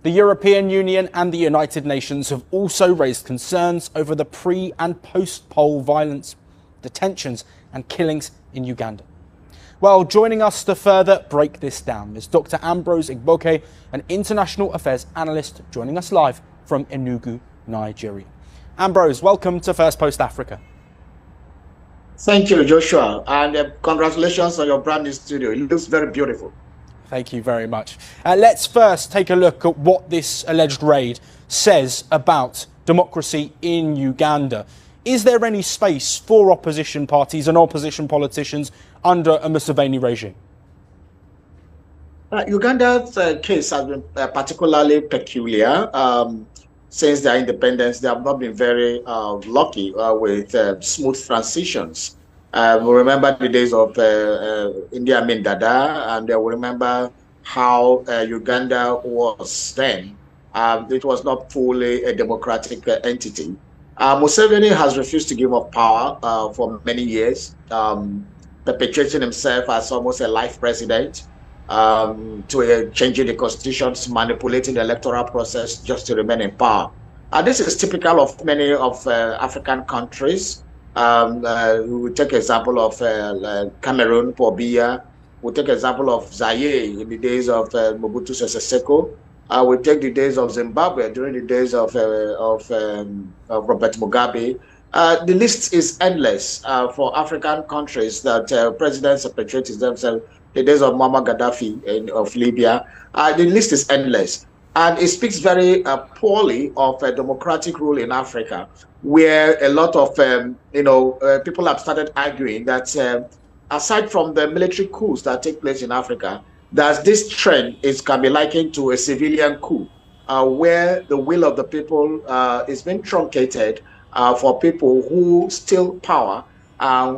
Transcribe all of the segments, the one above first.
The European Union and the United Nations have also raised concerns over the pre- and post-poll violence, detentions and killings in Uganda. Well, joining us to further break this down is Dr. Ambrose Igboke, an international affairs analyst, joining us live from Enugu, Nigeria. Ambrose, welcome to First Post Africa. Thank you, Joshua, and congratulations on your brand new studio. It looks very beautiful. Thank you very much. Let's first take a look at what this alleged raid says about democracy in Uganda. Is there any space for opposition parties and opposition politicians under a Museveni regime? Uganda's case has been particularly peculiar. Since their independence, they have not been very lucky with smooth transitions. We remember the days of Idi Amin Dada, and we remember how Uganda was then. It was not fully a democratic entity. Museveni has refused to give up power for many years, perpetuating himself as almost a life president, to changing the constitutions, manipulating the electoral process just to remain in power. This is typical of many of African countries. We take example of Cameroon, Paul Biya. We take example of Zaire in the days of Mobutu Sese Seko. We take the days of Zimbabwe during the days of Robert Mugabe. The list is endless for African countries that presidents perpetuate themselves. The days of Muammar Gaddafi of Libya. The list is endless. And it speaks very poorly of a democratic rule in Africa, where a lot of people have started arguing that aside from the military coups that take place in Africa, that this trend can be likened to a civilian coup, where the will of the people is being truncated for people who steal power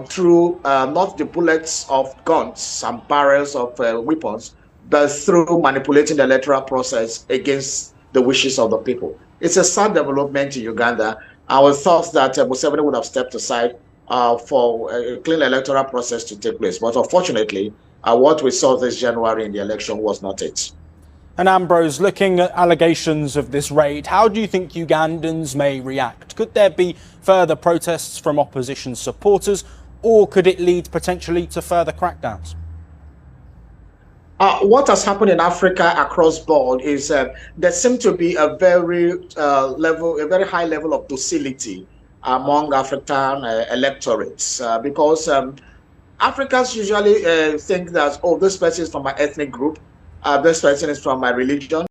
through not the bullets of guns and barrels of weapons, but through manipulating the electoral process against the wishes of the people. It's a sad development in Uganda. Our thoughts that Museveni would have stepped aside for a clean electoral process to take place. But unfortunately, what we saw this January in the election was not it. And Ambrose, looking at allegations of this raid, how do you think Ugandans may react? Could there be further protests from opposition supporters, or could it lead potentially to further crackdowns? What has happened in Africa across board is there seems to be a very high level of docility among African electorates because Africans usually think that, oh, this person is from my ethnic group, this person is from my religion.